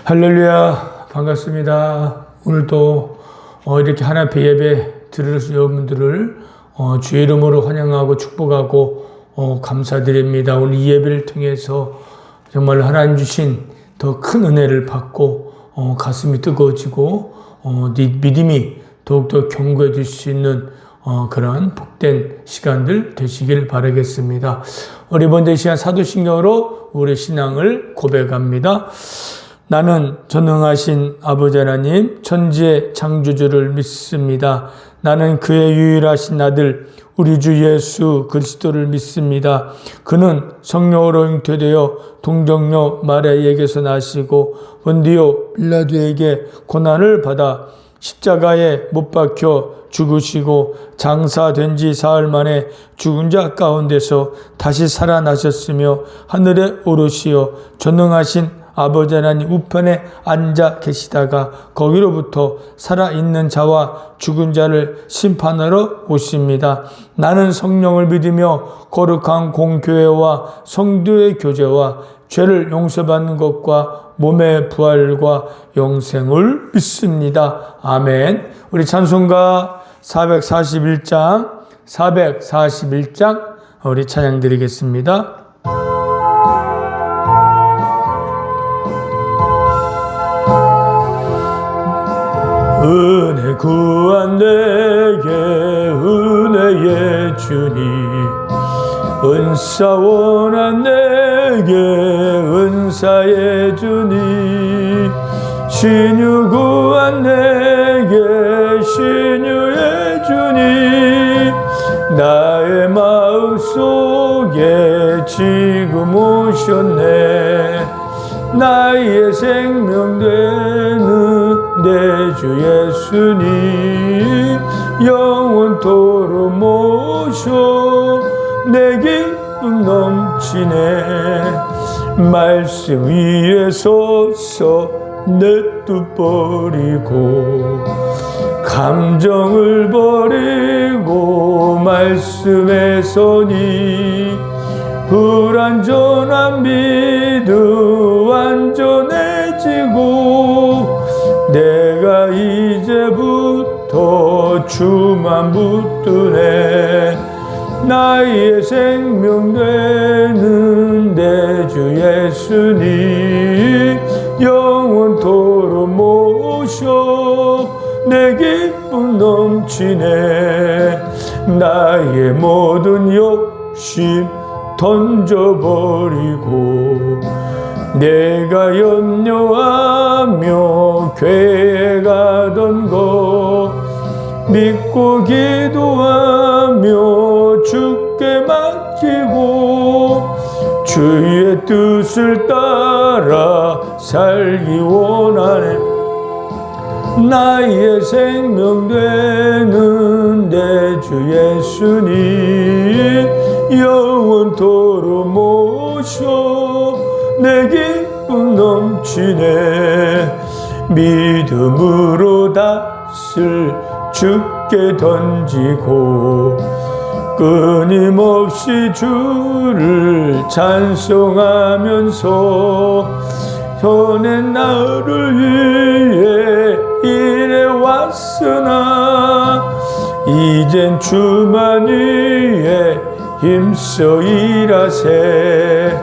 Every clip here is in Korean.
할렐루야, 반갑습니다. 오늘도 이렇게 하나님 앞에 예배 들으실 여러분들을 주의 이름으로 환영하고 축복하고 감사드립니다. 오늘 이 예배를 통해서 정말 하나님 주신 더 큰 은혜를 받고 가슴이 뜨거워지고 믿음이 더욱더 견고해질 수 있는 그러한 복된 시간들 되시길 바라겠습니다. 우리 먼저 이 시간 사도신경으로 우리 신앙을 고백합니다. 나는 전능하신 아버지 하나님 천지의 창조주를 믿습니다. 나는 그의 유일하신 아들 우리 주 예수 그리스도를 믿습니다. 그는 성령으로 잉태되어 동정녀 마리아에게서 나시고 본디오 빌라도에게 고난을 받아 십자가에 못 박혀 죽으시고 장사된 지 사흘 만에 죽은 자 가운데서 다시 살아나셨으며 하늘에 오르시어 전능하신 아버지 하나님 우편에 앉아 계시다가 거기로부터 살아있는 자와 죽은 자를 심판하러 오십니다. 나는 성령을 믿으며 거룩한 공교회와 성도의 교제와 죄를 용서받는 것과 몸의 부활과 영생을 믿습니다. 아멘. 우리 찬송가 441장 우리 찬양 드리겠습니다. 은혜 구한 내게 은혜의 주님 은사 원한 내게 은사의 주님 신유 구한 내게 신유의 주님 나의 마음속에 지금 오셨네 나의 생명 되는 내 주 예수님 영원토록 모셔 내 기쁨 넘치네 말씀 위에 서서 내 뜻 버리고 감정을 버리고 말씀에 서니 불완전한 믿음 완전해지고 내가 이제부터 주만 붙드네 나의 생명 되는 내 주 예수님 영원토록 모셔 내 기쁨 넘치네 나의 모든 욕심 던져버리고 내가 염려하며 교회 가던 것 믿고 기도하며 주께 맡기고 주의 뜻을 따라 살기 원하네 나의 생명 되는 내 주 예수님 영원토록 모셔 내 기쁨 넘치네 믿음으로 닷을 주께 던지고 끊임없이 주를 찬송하면서 전엔 나를 위해 일해왔으나 이젠 주만 위해 힘써 일하세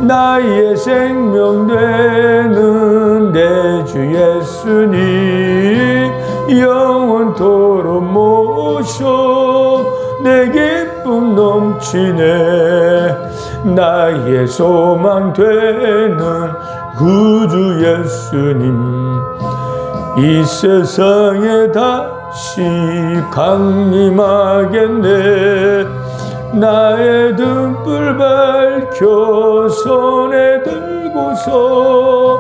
나의 생명 되는 내 주 예수님 영원토록 모셔 내 기쁨 넘치네 나의 소망 되는 구주 예수님 이 세상에 다시 강림하겠네 나의 등불 밝혀 손에 들고서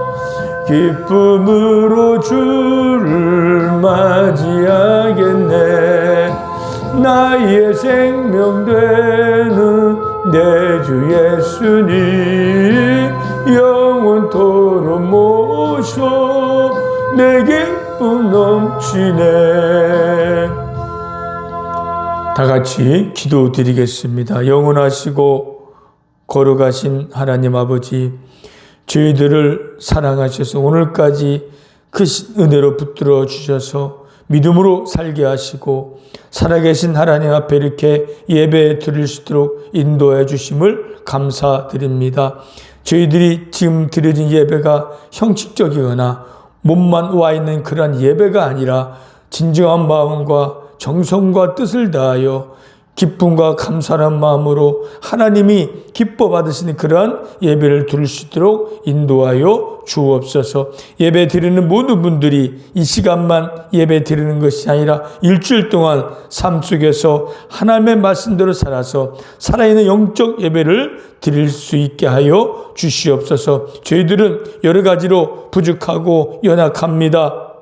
기쁨으로 주를 맞이하겠네 나의 생명 되는 내 주 예수님 영원토록 모셔 내 기쁨 넘치네 다 같이 기도드리겠습니다. 영원하시고 거룩하신 하나님 아버지 저희들을 사랑하셔서 오늘까지 그 은혜로 붙들어 주셔서 믿음으로 살게 하시고 살아계신 하나님 앞에 이렇게 예배 드릴 수 있도록 인도해 주심을 감사드립니다. 저희들이 지금 드려진 예배가 형식적이거나 몸만 와 있는 그러한 예배가 아니라 진정한 마음과 정성과 뜻을 다하여 기쁨과 감사한 마음으로 하나님이 기뻐 받으시는 그러한 예배를 드릴 수 있도록 인도하여 주옵소서. 예배 드리는 모든 분들이 이 시간만 예배 드리는 것이 아니라 일주일 동안 삶 속에서 하나님의 말씀대로 살아서 살아있는 영적 예배를 드릴 수 있게 하여 주시옵소서. 저희들은 여러 가지로 부족하고 연약합니다.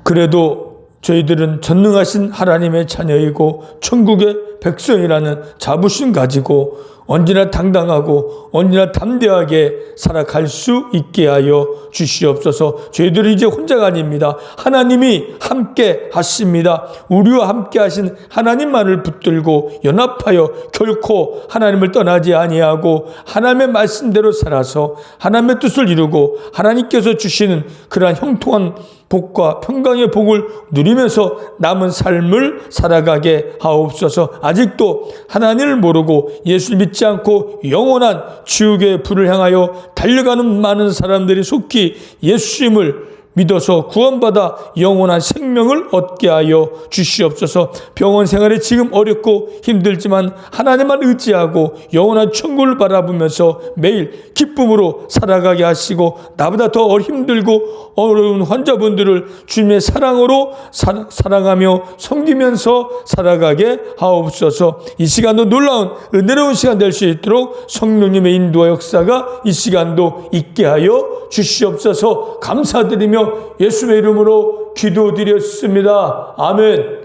그래도 저희들은 전능하신 하나님의 자녀이고 천국의 백성이라는 자부심 가지고 언제나 당당하고 언제나 담대하게 살아갈 수 있게 하여 주시옵소서. 저희들은 이제 혼자가 아닙니다. 하나님이 함께 하십니다. 우리와 함께 하신 하나님만을 붙들고 연합하여 결코 하나님을 떠나지 아니하고 하나님의 말씀대로 살아서 하나님의 뜻을 이루고 하나님께서 주시는 그러한 형통한 복과 평강의 복을 누리면서 남은 삶을 살아가게 하옵소서. 아직도 하나님을 모르고 예수를 믿지 않고 영원한 지옥의 불을 향하여 달려가는 많은 사람들이 속히 예수님을 믿어서 구원받아 영원한 생명을 얻게 하여 주시옵소서. 병원 생활이 지금 어렵고 힘들지만 하나님만 의지하고 영원한 천국을 바라보면서 매일 기쁨으로 살아가게 하시고 나보다 더 힘들고 어려운 환자분들을 주님의 사랑으로 사랑하며 섬기면서 살아가게 하옵소서. 이 시간도 놀라운 은혜로운 시간 될 수 있도록 성령님의 인도와 역사가 이 시간도 있게 하여 주시옵소서. 감사드리며 예수의 이름으로 기도드렸습니다. 아멘.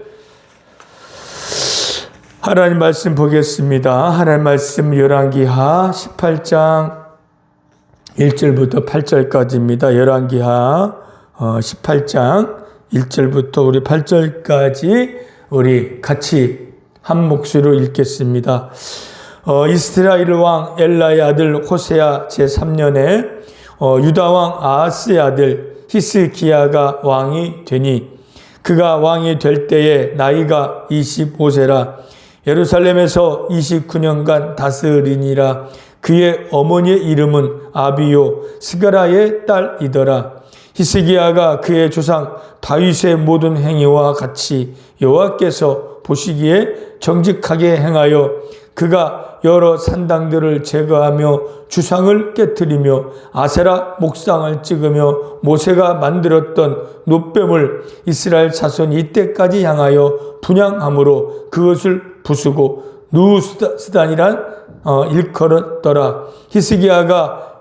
하나님 말씀 보겠습니다. 하나님 말씀 열왕기하 18장 1절부터 8절까지입니다. 열왕기하 18장 1절부터 우리 8절까지 우리 같이 한 목소리로 읽겠습니다. 이스라엘 왕 엘라의 아들 호세아 제3년에 유다 왕 아하스의 아들 히스기야가 왕이 되니 그가 왕이 될 때에 나이가 25세라 예루살렘에서 29년간 다스리니라. 그의 어머니의 이름은 아비요 스가라의 딸이더라. 히스기야가 그의 조상 다윗의 모든 행위와 같이 여호와께서 보시기에 정직하게 행하여 그가 여러 산당들을 제거하며 주상을 깨뜨리며 아세라 목상을 찍으며 모세가 만들었던 놋뱀을 이스라엘 자손이 이때까지 향하여 분향함으로 그것을 부수고 누스단이란 일컬었더라. 히스기야가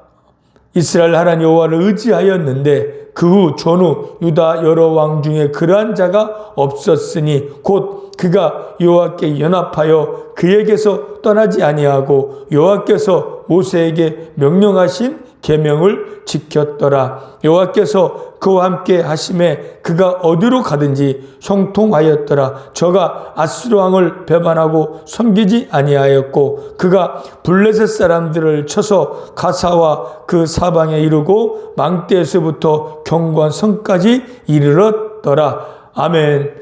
이스라엘 하나님 여호와를 의지하였는데 그 후 전후 유다 여러 왕 중에 그러한 자가 없었으니 곧 그가 여호와께 연합하여 그에게서 떠나지 아니하고 여호와께서 모세에게 명령하신 계명을 지켰더라. 여호와께서 그와 함께 하심에 그가 어디로 가든지 형통하였더라. 저가 아수르 왕을 배반하고 섬기지 아니하였고 그가 블레셋 사람들을 쳐서 가사와 그 사방에 이르고 망대에서부터 견고한 성까지 이르렀더라. 아멘.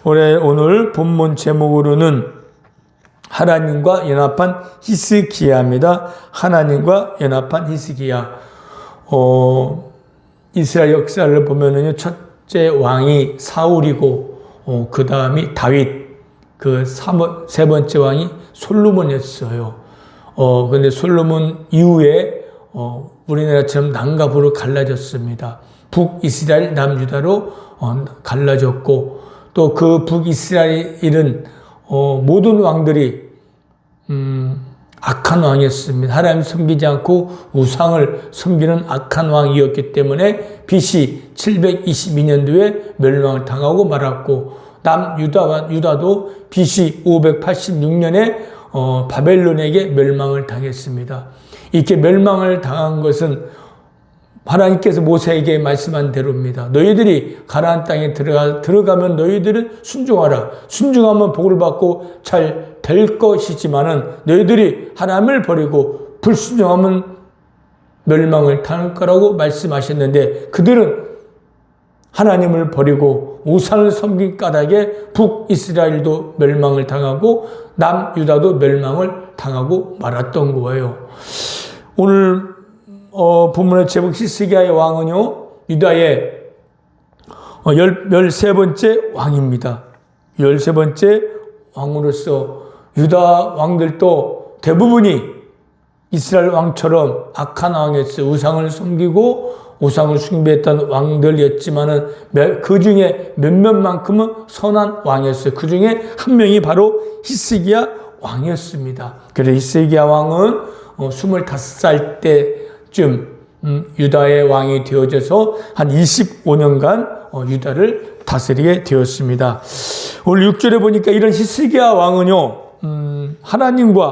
오늘 본문 제목으로는 하나님과 연합한 히스기야입니다. 하나님과 연합한 히스기야. 이스라엘 역사를 보면은요, 첫째 왕이 사울이고, 그 다음이 다윗, 세 번째 왕이 솔로몬이었어요. 근데 솔로몬 이후에, 우리나라처럼 남갑으로 갈라졌습니다. 북이스라엘, 남유다로 갈라졌고, 또 그 북이스라엘은 모든 왕들이 악한 왕이었습니다. 하나님 섬기지 않고 우상을 섬기는 악한 왕이었기 때문에 BC 722년도에 멸망을 당하고 말았고 남유다도 BC 586년에 바벨론에게 멸망을 당했습니다. 이렇게 멸망을 당한 것은 하나님께서 모세에게 말씀한 대로입니다. 너희들이 가나안 땅에 들어가면 너희들은 순종하라. 순종하면 복을 받고 잘 될 것이지만은 너희들이 하나님을 버리고 불순종하면 멸망을 당할 거라고 말씀하셨는데 그들은 하나님을 버리고 우상을 섬긴 까닭에 북이스라엘도 멸망을 당하고 남유다도 멸망을 당하고 말았던 거예요. 오늘 본문의 제목 히스기야의 왕은요, 유다의 13번째 왕입니다. 13번째 왕으로서 유다 왕들도 대부분이 이스라엘 왕처럼 악한 왕이었어요. 우상을 섬기고 우상을 숭배했던 왕들이었지만은 그 중에 몇몇만큼은 선한 왕이었어요. 그 중에 한 명이 바로 히스기야 왕이었습니다. 그래서 히스기야 왕은 25살 때쯤 유다의 왕이 되어져서 한 25년간 유다를 다스리게 되었습니다. 오늘 6절에 보니까 이런 히스기야 왕은요, 하나님과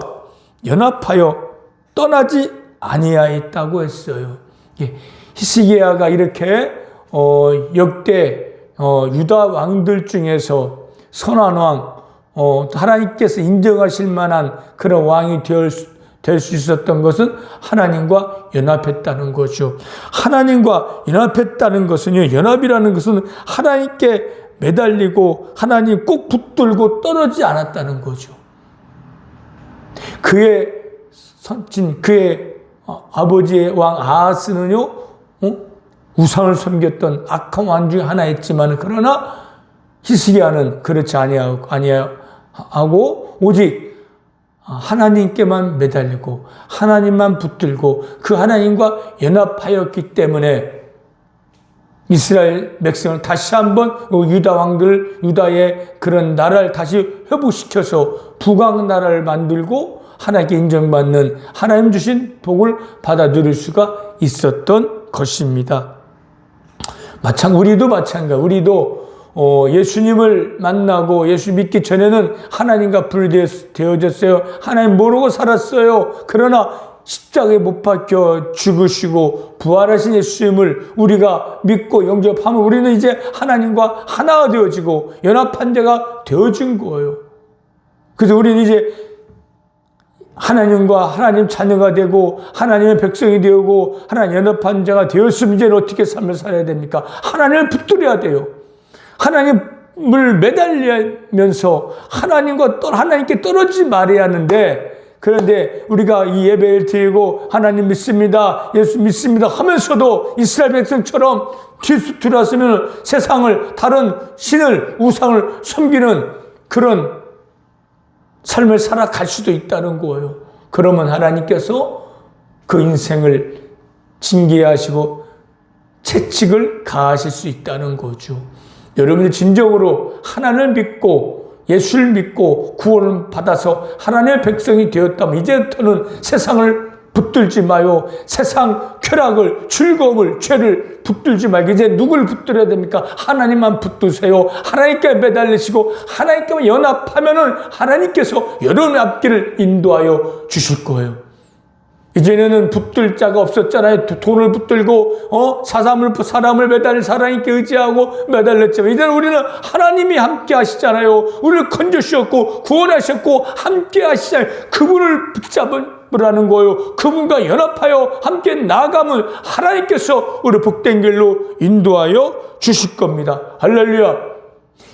연합하여 떠나지 아니하였다고 했어요. 히스기야가 이렇게 역대 유다 왕들 중에서 선한 왕, 하나님께서 인정하실 만한 그런 왕이 될 수 있었던 것은 하나님과 연합했다는 거죠. 하나님과 연합했다는 것은요, 연합이라는 것은 하나님께 매달리고 하나님 꼭 붙들고 떨어지지 않았다는 거죠. 그의 아버지의 왕 아하스는요, 우상을 섬겼던 악한 왕 중에 하나였지만, 그러나 히스기야는 그렇지 아니하고 오직 하나님께만 매달리고 하나님만 붙들고 그 하나님과 연합하였기 때문에 이스라엘 백성을 다시 한번 유다 왕들, 유다의 그런 나라를 다시 회복시켜서 북왕 나라를 만들고 하나님께 인정받는 하나님 주신 복을 받아 누릴 수가 있었던 것입니다. 우리도 마찬가지. 우리도 예수님을 만나고 예수 믿기 전에는 하나님과 분리되어졌어요. 하나님 모르고 살았어요. 그러나 십자가에 못 박혀 죽으시고 부활하신 예수님을 우리가 믿고 영접하면 우리는 이제 하나님과 하나가 되어지고 연합한 자가 되어진 거예요. 그래서 우리는 이제 하나님과 하나님 자녀가 되고 하나님의 백성이 되고 하나님 연합한 자가 되었으면 이제는 어떻게 삶을 살아야 됩니까? 하나님을 붙들어야 돼요. 하나님을 매달리면서 하나님께 떨어지지 말아야 하는데, 그런데 우리가 이 예배를 드리고 하나님 믿습니다, 예수 믿습니다 하면서도 이스라엘 백성처럼 뒤돌아서면 세상을, 다른 신을, 우상을 섬기는 그런 삶을 살아갈 수도 있다는 거예요. 그러면 하나님께서 그 인생을 징계하시고 채찍을 가하실 수 있다는 거죠. 여러분이 진정으로 하나님을 믿고 예수를 믿고 구원을 받아서 하나님의 백성이 되었다면 이제부터는 세상을 붙들지 마요. 세상 쾌락을, 즐거움을, 죄를 붙들지 말고 이제 누굴 붙들어야 됩니까? 하나님만 붙드세요. 하나님께 매달리시고 하나님께만 연합하면은 하나님께서 여러분의 앞길을 인도하여 주실 거예요. 이제는 붙들 자가 없었잖아요. 돈을 붙들고 사람을 매달릴 사람께 의지하고 매달렸지만 이제는 우리는 하나님이 함께 하시잖아요. 우리를 건져주셨고 구원하셨고 함께 하시잖아요. 그분을 붙잡으라는 거예요. 그분과 연합하여 함께 나아가면 하나님께서 우리 복된 길로 인도하여 주실 겁니다. 할렐루야.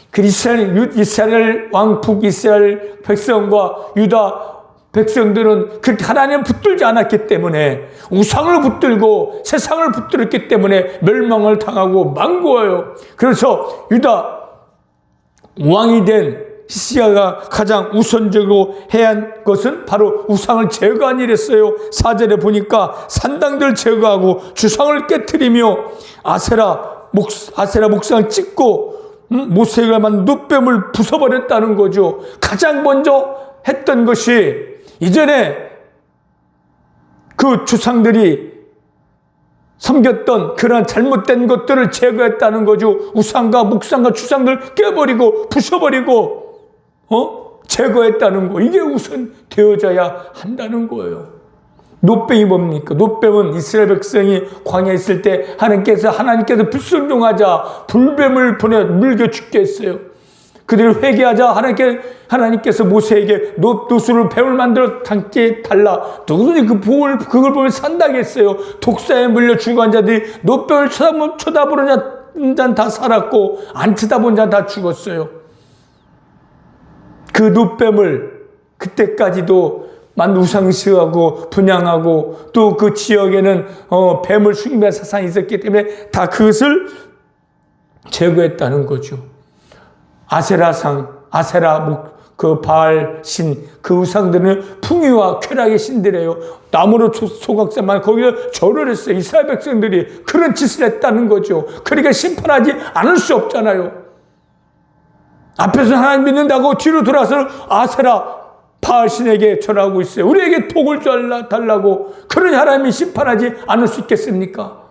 그 이스라엘 왕 북이스라엘 백성과 유다 백성들은 그렇게 하나님을 붙들지 않았기 때문에 우상을 붙들고 세상을 붙들었기 때문에 멸망을 당하고 만 거예요. 그래서 유다 왕이 된 히스기야가 가장 우선적으로 해야 한 것은 바로 우상을 제거한 일이었어요. 4절에 보니까 산당들을 제거하고 주상을 깨트리며 아세라 목상을 찍고 모세가 만든 놋뱀을 부숴버렸다는 거죠. 가장 먼저 했던 것이 이전에 그 주상들이 섬겼던 그런 잘못된 것들을 제거했다는 거죠. 우상과 묵상과 주상들 깨버리고 부숴버리고 제거했다는 거. 이게 우선 되어져야 한다는 거예요. 놋뱀이 뭡니까? 놋뱀은 이스라엘 백성이 광야에 있을 때 하나님께서 불순종하자 불뱀을 보내 물겨 죽게 했어요. 그들이 회개하자 하나님께서 모세에게 노수를 뱀을 만들어 담게 달라. 누구든지 그걸 보면 산다겠어요. 독사에 물려 죽어간 자들이 노뱀을 쳐다보는 자는 다 살았고 안 쳐다본 자는 다 죽었어요. 그 노뱀을 그때까지도 우상시하고 분양하고 또 그 지역에는 뱀을 숭배한 사상이 있었기 때문에 다 그것을 제거했다는 거죠. 아세라 그 바알 신, 그 우상들은 풍요와 쾌락의 신들이에요. 나무로 소각사만 거기서 절을 했어요. 이스라엘 백성들이 그런 짓을 했다는 거죠. 그러니까 심판하지 않을 수 없잖아요. 앞에서 하나님 믿는다고 뒤로 돌아서 아세라 바알 신에게 절하고 있어요. 우리에게 복을 달라고. 그러니 하나님이 심판하지 않을 수 있겠습니까?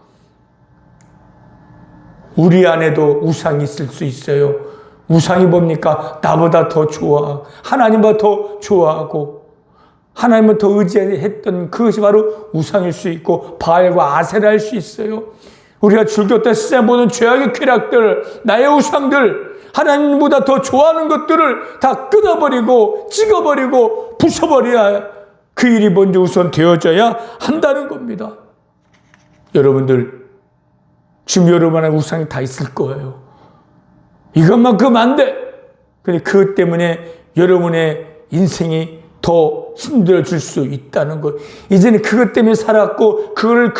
우리 안에도 우상이 있을 수 있어요. 우상이 뭡니까? 나보다 더 좋아. 하나님보다 더 좋아하고 하나님을 더 의지했던 그것이 바로 우상일 수 있고 바알과 아세라일 수 있어요. 우리가 즐겼던 세상 모든 죄악의 쾌락들, 나의 우상들, 하나님보다 더 좋아하는 것들을 다 끊어버리고 찍어버리고 부숴버려야 그 일이 먼저 우선 되어져야 한다는 겁니다. 여러분들 지금 여러분 안에 우상이 다 있을 거예요. 이것만큼 안 돼. 근데 그것 때문에 여러분의 인생이 더 힘들어질 수 있다는 것. 이제는 그것 때문에 살았고, 그걸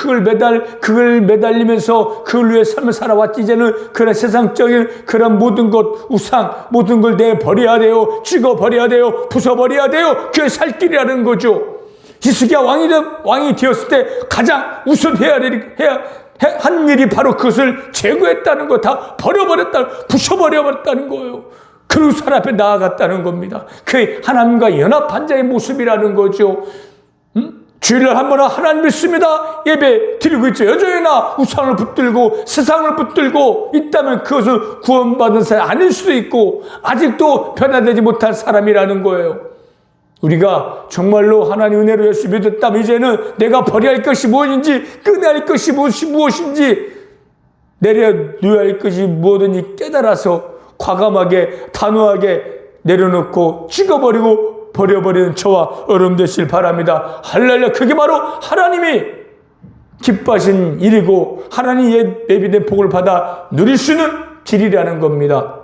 매달리면서 그걸 위해 삶을 살아왔지. 이제는 그런 세상적인 그런 모든 것, 우상, 모든 걸 내버려야 돼요. 찍어버려야 돼요. 부숴버려야 돼요. 그게 살 길이라는 거죠. 히스기야 왕이 되었을 때 가장 우선 한 일이 바로 그것을 제거했다는 거, 다 부숴버려버렸다는 거예요. 그리고 살 앞에 나아갔다는 겁니다. 그게 하나님과 연합한 자의 모습이라는 거죠. 주일날 한번 하나님 믿습니다. 예배 드리고 있죠. 여전히나 우상을 붙들고 세상을 붙들고 있다면 그것은 구원받은 사람이 아닐 수도 있고 아직도 변화되지 못한 사람이라는 거예요. 우리가 정말로 하나님 은혜로 열심히 믿었다면 이제는 내가 버려야 할 것이 무엇인지, 끊어야 할 것이 무엇인지, 내려놓아야 할 것이 무엇인지 깨달아서 과감하게 단호하게 내려놓고 찍어버리고 버려버리는 저와 여러분 되시길 바랍니다. 할렐루야. 그게 바로 하나님이 기뻐하신 일이고 하나님 예비된 복을 받아 누릴 수 있는 길이라는 겁니다.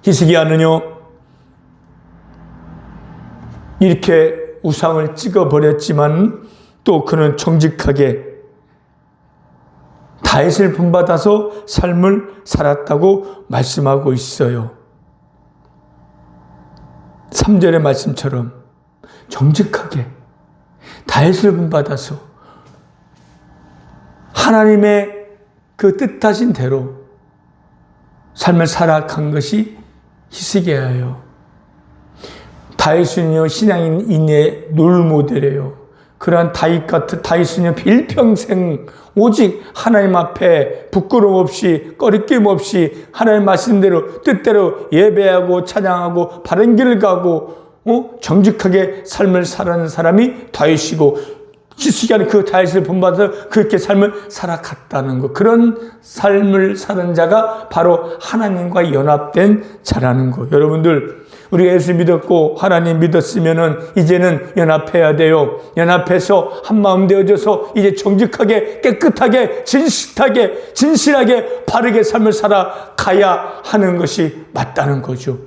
히스기야는요, 이렇게 우상을 찍어버렸지만 또 그는 정직하게 다윗을 본받아서 삶을 살았다고 말씀하고 있어요. 3절의 말씀처럼 정직하게 다윗을 본받아서 하나님의 그 뜻하신 대로 삶을 살아간 것이 히스기야예요. 다윗은요, 신앙인의 롤모델이에요. 그러한 다윗은요, 일평생 오직 하나님 앞에 부끄러움 없이 꺼리낌 없이 하나님 말씀대로 뜻대로 예배하고 찬양하고 바른 길을 가고 정직하게 삶을 살아가는 사람이 다윗이고, 히스기야는 그 다윗을 본받아서 그렇게 삶을 살아갔다는 것. 그런 삶을 사는 자가 바로 하나님과 연합된 자라는 것. 여러분들, 우리가 예수 믿었고 하나님 믿었으면은 이제는 연합해야 돼요. 연합해서 한마음 되어져서 이제 정직하게 깨끗하게 진실하게 바르게 삶을 살아가야 하는 것이 맞다는 거죠.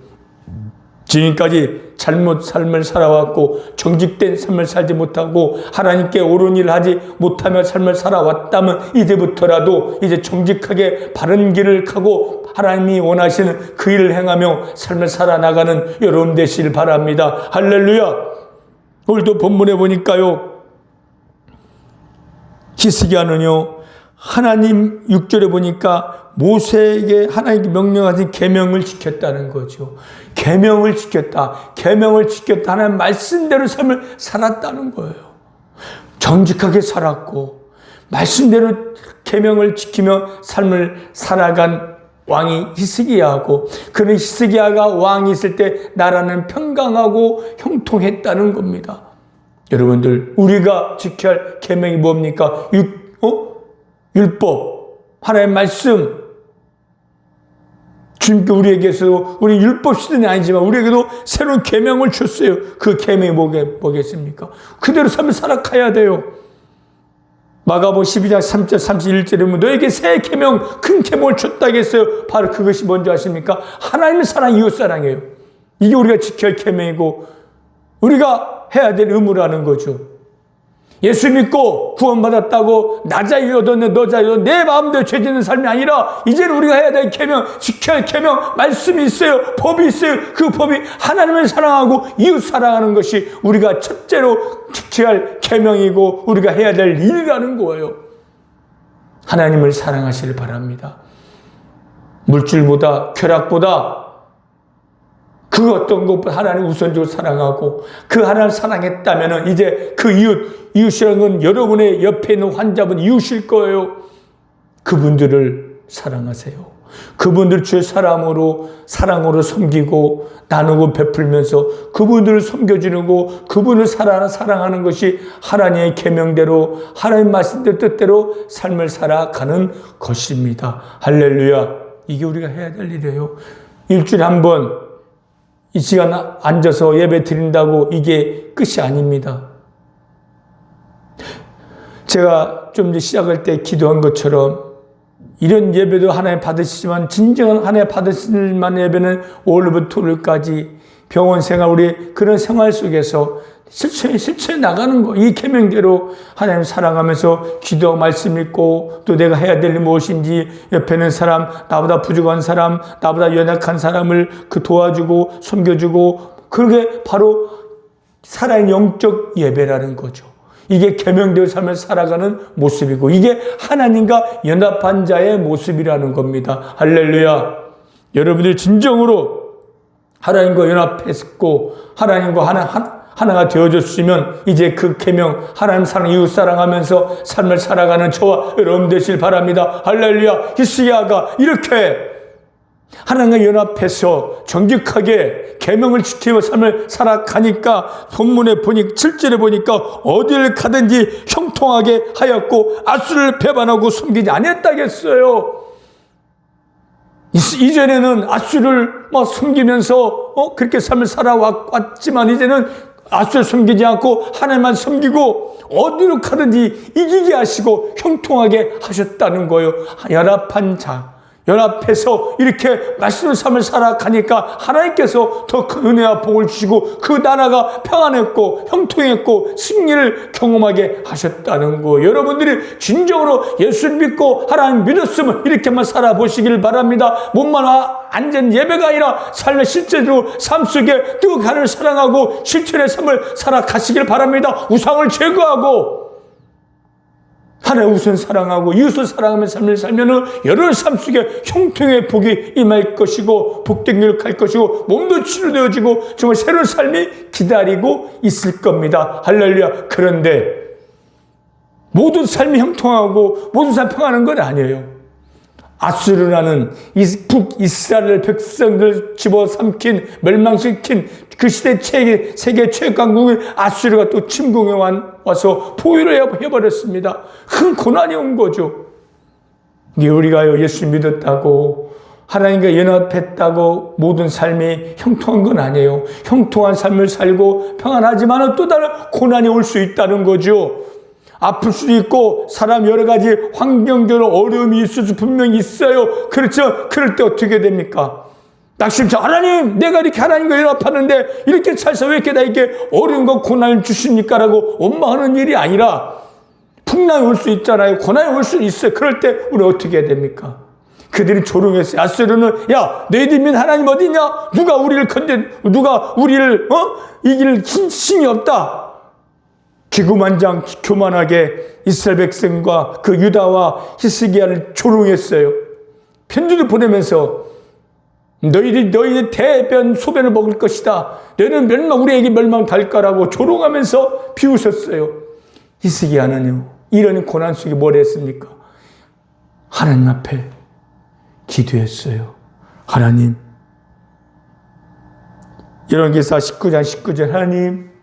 지금까지 잘못 삶을 살아왔고 정직된 삶을 살지 못하고 하나님께 옳은 일을 하지 못하며 삶을 살아왔다면 이제부터라도 이제 정직하게 바른 길을 가고 하나님이 원하시는 그 일을 행하며 삶을 살아나가는 여러분 되시길 바랍니다. 할렐루야. 오늘도 본문에 보니까요, 히스기야는요, 하나님 6절에 보니까 모세에게 하나님께 명령하신 계명을 지켰다는 거죠. 계명을 지켰다. 하나님 말씀대로 삶을 살았다는 거예요. 정직하게 살았고 말씀대로 계명을 지키며 삶을 살아간 왕이 히스기야하고, 그는 히스기야가 왕이 있을 때 나라는 평강하고 형통했다는 겁니다. 여러분들, 우리가 지켜야 할 계명이 뭡니까? 율법, 하나님의 말씀, 주님께 우리에게서 우리 율법 시대는 아니지만 우리에게도 새로운 계명을 줬어요. 그 계명이 뭐겠습니까? 그대로 삶을 살아가야 돼요. 마가복음 12장 3절 31절에 보면 너에게 새 계명 큰 계명을 줬다 했어요. 바로 그것이 뭔지 아십니까? 하나님의 사랑, 이웃 사랑이에요. 이게 우리가 지켜야 할 계명이고 우리가 해야 될 의무라는 거죠. 예수 믿고 구원받았다고 나 자유 얻었네, 너 자유 얻었네, 내 마음대로 죄 짓는 삶이 아니라 이제는 우리가 해야 될 계명, 지켜야 할 계명, 말씀이 있어요. 법이 있어요. 그 법이 하나님을 사랑하고 이웃 사랑하는 것이 우리가 첫째로 지켜야 할 계명이고 우리가 해야 될 일이라는 거예요. 하나님을 사랑하시길 바랍니다. 물질보다, 쾌락보다 그 어떤 것보다 하나님 우선적으로 사랑하고 그 하나님을 사랑했다면 이제 그 이웃이라는 건 여러분의 옆에 있는 환자분 이웃일 거예요. 그분들을 사랑하세요. 그분들 주의 사랑으로 섬기고 나누고 베풀면서 그분들을 섬겨주고 그분을 사랑하는 것이 하나님의 계명대로 하나님 말씀대로 뜻대로 삶을 살아가는 것입니다. 할렐루야. 이게 우리가 해야 될 일이에요. 일주일에 한 번 이 시간 앉아서 예배 드린다고 이게 끝이 아닙니다. 제가 좀 이제 시작할 때 기도한 것처럼 이런 예배도 하나님 받으시지만 진정한 하나님 받으실 만한 예배는 월요일부터 토요일까지 병원 생활, 우리 그런 생활 속에서 실천해 나가는 거. 이 계명대로 하나님 사랑하면서 기도 말씀 읽고 또 내가 해야 될 일 무엇인지 옆에 있는 사람, 나보다 부족한 사람, 나보다 연약한 사람을 그 도와주고 섬겨주고 그게 바로 살아있는 영적 예배라는 거죠. 이게 계명대로 삶을 살아가는 모습이고 이게 하나님과 연합한 자의 모습이라는 겁니다. 할렐루야. 여러분들 진정으로 하나님과 연합했고 하나님과 하나가 되어줬으면 이제 그 계명 하나님 사랑 이웃 사랑하면서 삶을 살아가는 저와 여러분 되시길 바랍니다. 할렐루야. 히스기야가 이렇게 하나님과 연합해서 정직하게 계명을 지키며 삶을 살아가니까 본문에 보니까 7절에 보니까 어디를 가든지 형통하게 하였고 아수를 배반하고 숨기지 아니했다겠어요. 이전에는 아수를 막 숨기면서 그렇게 삶을 살아왔지만 이제는 아수를 숨기지 않고 하나님만 섬기고 어디로 가든지 이기게 하시고 형통하게 하셨다는 거예요. 연합한 자. 연합해서 이렇게 말씀의 삶을 살아가니까 하나님께서 더 큰 은혜와 복을 주시고 그 나라가 평안했고 형통했고 승리를 경험하게 하셨다는 거. 여러분들이 진정으로 예수를 믿고 하나님 믿었으면 이렇게만 살아보시길 바랍니다. 몸만 앉은 예배가 아니라 삶의 실제로 삶 속에 뜨겁게 하나님을 사랑하고 실천의 삶을 살아가시길 바랍니다. 우상을 제거하고 하나님 우선 사랑하고 이웃을 사랑하며 삶을 살면은 여러 삶 속에 형통의 복이 임할 것이고 복된 갈 것이고 몸도 치료되어지고 정말 새로운 삶이 기다리고 있을 겁니다. 할렐루야. 그런데 모든 삶이 형통하고 모든 삶이 평안한 건 아니에요. 아수르라는 북이스라엘 백성들 집어삼킨 멸망시킨 그 시대 세계 최강국인 아수르가 또 침공해 와서 포위를 해버렸습니다. 큰 고난이 온 거죠. 우리가 예수 믿었다고 하나님과 연합했다고 모든 삶이 형통한 건 아니에요. 형통한 삶을 살고 평안하지만 또 다른 고난이 올 수 있다는 거죠. 아플 수도 있고 사람 여러 가지 환경적으로 어려움이 있을 수 분명히 있어요. 그렇죠? 그럴 때 어떻게 됩니까? 낙심처 하나님 내가 이렇게 하나님과 연합하는데 이렇게 살서 왜 이렇게 나에게 어려움과 고난을 주십니까? 라고 원망하는 일이 아니라 풍랑이 올 수 있잖아요. 고난이 올 수 있어요. 그럴 때 우리 어떻게 해야 됩니까? 그들이 조롱했어요. 아수르는 야 너희들 믿는 하나님 어디냐? 누가 우리를 이길 힘이 없다. 기구만장 교만하게 이스라엘 백성과 그 유다와 히스기야를 조롱했어요. 편지를 보내면서 너희들 대변 소변을 먹을 것이다. 너희는 우리에게 멸망 달 거라고 조롱하면서 비웃었어요. 히스기야는요 이런 고난 속에 뭘 했습니까? 하나님 앞에 기도했어요. 하나님 열왕기사 19장 19절 하나님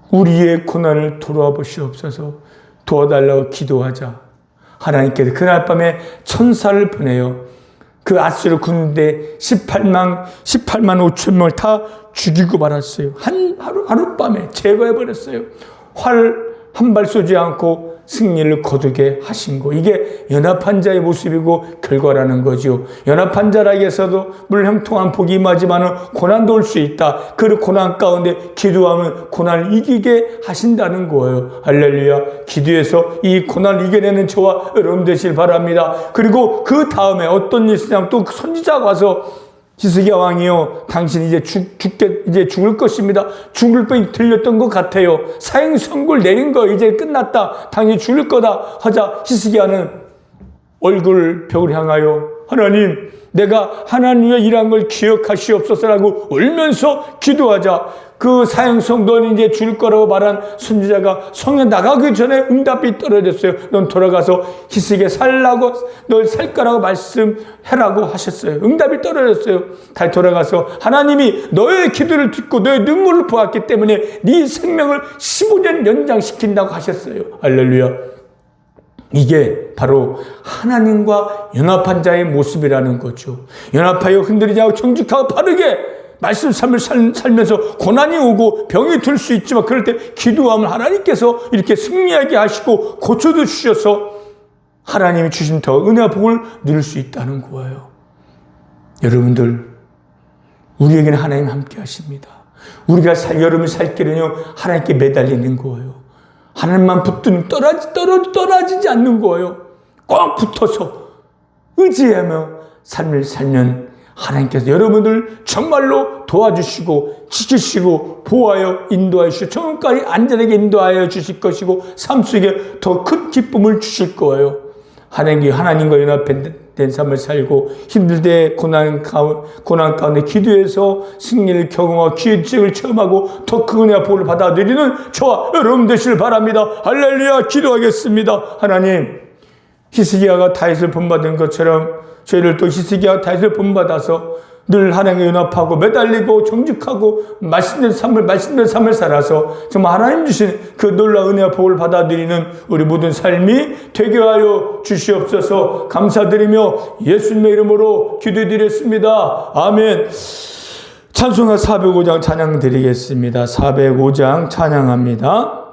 우리의 고난을 돌아와 보시옵소서. 도와달라고 기도하자. 하나님께서 그날 밤에 천사를 보내요. 그 아수르 군대 18만 5천 명을 다 죽이고 말았어요. 하룻밤에 제거해버렸어요. 활 한 발 쏘지 않고 승리를 거두게 하신 거. 이게 연합한 자의 모습이고 결과라는 거죠. 연합한 자에게서도 물론 형통한 복이 임하지만 고난도 올 수 있다. 그 고난 가운데 기도하면 고난을 이기게 하신다는 거예요. 할렐루야. 기도해서 이 고난을 이겨내는 저와 여러분 되시길 바랍니다. 그리고 그 다음에 어떤 일이 있으냐면 또 선지자가 와서 히스기야 왕이요, 당신 이제 죽을 것입니다. 죽을 뻔히 들렸던 것 같아요. 사형 선고를 내린 거 이제 끝났다. 당신이 죽을 거다 하자 히스기야는 얼굴 벽을 향하여 하나님, 내가 하나님의 일한 걸 기억하시옵소서라고 울면서 기도하자. 그 사형 선고는 이제 죽을 거라고 말한 선지자가 성에 나가기 전에 응답이 떨어졌어요. 넌 돌아가서 히스기야 살라고, 널 살 거라고 말씀해라고 하셨어요. 응답이 떨어졌어요. 다시 돌아가서 하나님이 너의 기도를 듣고 너의 눈물을 보았기 때문에 네 생명을 15년 연장시킨다고 하셨어요. 할렐루야. 이게 바로 하나님과 연합한 자의 모습이라는 거죠. 연합하여 흔들리지 않고 정직하고 바르게 말씀 삶을 살면서 고난이 오고 병이 들 수 있지만 그럴 때 기도하면 하나님께서 이렇게 승리하게 하시고 고쳐도 주셔서 하나님이 주신 더 은혜와 복을 누릴 수 있다는 거예요. 여러분들, 우리에게는 하나님 함께 하십니다. 우리가 여러분이 살 길은요, 하나님께 매달리는 거예요. 하나님만 붙들면 떨어지지 않는 거예요. 꼭 붙어서 의지하며 삶을 살면 하나님께서 여러분들 정말로 도와주시고 지키시고 보호하여 인도하여 주시고 정까지 안전하게 인도하여 주실 것이고 삶 속에 더 큰 기쁨을 주실 거예요. 하나님과 연합된 삶을 살고 힘들 때 고난 가운데 기도해서 승리를 경험하고 기적을 체험하고 더 큰 은혜와 복을 받아 누리는 저와 여러분 되시길 바랍니다. 할렐루야. 기도하겠습니다. 하나님, 히스기야가 다윗을 본받은 것처럼 저희를 또 히스기야가 다윗을 본받아서 늘 하나님과 연합하고 매달리고 정직하고 말씀된 삶을 살아서 정말 하나님 주신 그 놀라운 은혜와 복을 받아들이는 우리 모든 삶이 되게 하여 주시옵소서. 감사드리며 예수님의 이름으로 기도드렸습니다. 아멘. 찬송가 405장 찬양 드리겠습니다. 405장 찬양합니다.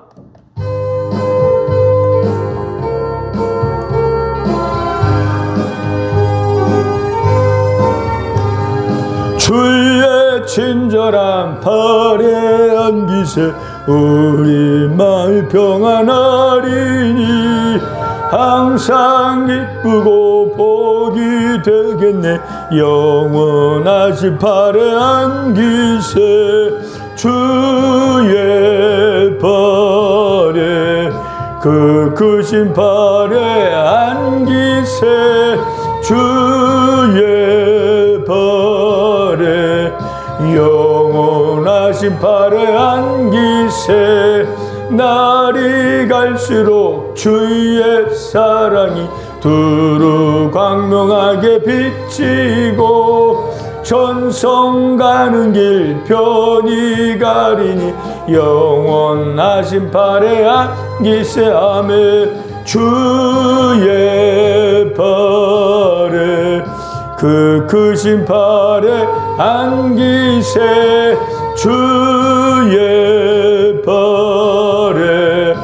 주의 친절한 팔에 안기세 우리 마음 평안하리니 항상 기쁘고 복이 되겠네. 영원하신 팔에 안기세 주의 팔에 그 크신 팔에 안기세 주의 팔에 영원하신 팔에 안기세 날이 갈수록 주의 사랑이 두루 광명하게 비치고 전성 가는 길 편히 가리니 영원하신 팔에 안기세 아멘. 주의 팔에 그 크신 팔에 안기세 주의 팔에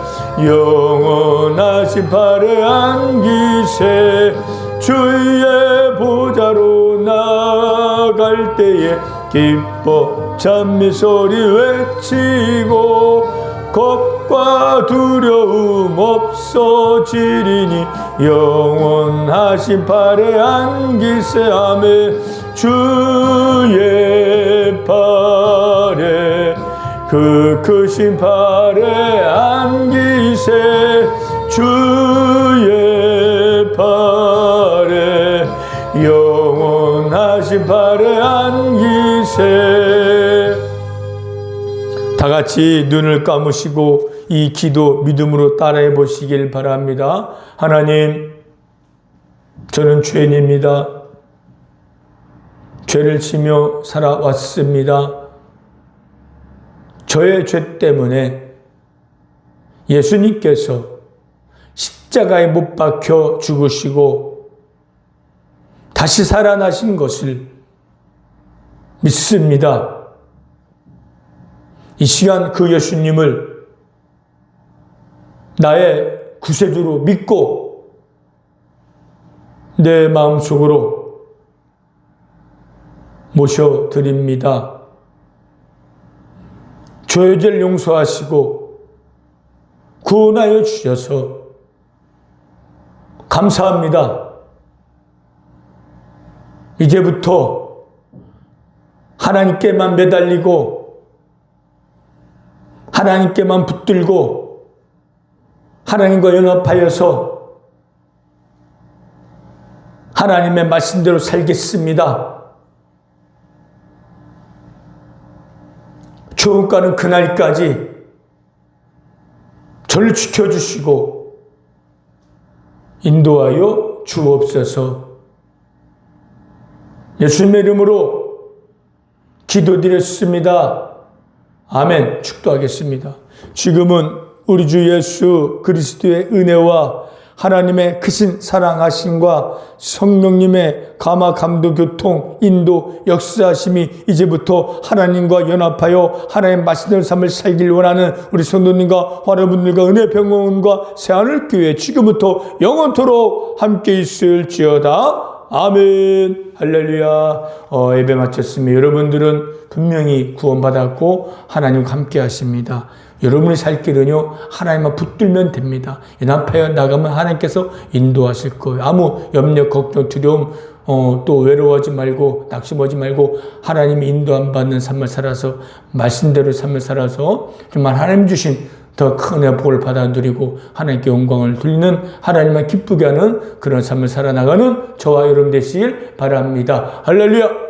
영원하신 팔에 안기세 주의 보좌로 나갈 때에 기뻐 찬미 소리 외치고 겁과 두려움 없어지리니 영원하신 팔에 안기세 아멘. 주의 팔에 그 크신 팔에 안기세 주의 팔에 영원하신 팔에 안기세. 다 같이 눈을 감으시고 이 기도 믿음으로 따라해 보시길 바랍니다. 하나님, 저는 죄인입니다. 죄를 지며 살아왔습니다. 저의 죄 때문에 예수님께서 십자가에 못 박혀 죽으시고 다시 살아나신 것을 믿습니다. 이 시간 그 예수님을 나의 구세주로 믿고 내 마음속으로 모셔드립니다. 저의 죄를 용서하시고 구원하여 주셔서 감사합니다. 이제부터 하나님께만 매달리고 하나님께만 붙들고 하나님과 연합하여서 하나님의 말씀대로 살겠습니다. 처음 가는 그날까지 저를 지켜주시고 인도하여 주옵소서. 예수님의 이름으로 기도드렸습니다. 아멘. 축도하겠습니다. 지금은 우리 주 예수 그리스도의 은혜와 하나님의 크신 사랑하심과 성령님의 감화 감도 교통 인도 역사하심이 이제부터 하나님과 연합하여 하나님의 말씀대로 삶을 살길 원하는 우리 성도님과 여러분들과 은혜병원과 새하늘교회 지금부터 영원토록 함께 있을지어다. 아멘. 할렐루야. 예배 마쳤습니다. 여러분들은 분명히 구원받았고 하나님과 함께 하십니다. 여러분이 살 길은요, 하나님만 붙들면 됩니다. 연합하여 나가면 하나님께서 인도하실 거예요. 아무 염려, 걱정, 두려움, 또 외로워하지 말고, 낙심하지 말고, 하나님이 인도함 받는 삶을 살아서, 말씀대로 삶을 살아서, 정말 하나님 주신 더 큰 복을 받아 누리고, 하나님께 영광을 돌리는, 하나님만 기쁘게 하는 그런 삶을 살아나가는 저와 여러분 되시길 바랍니다. 할렐루야!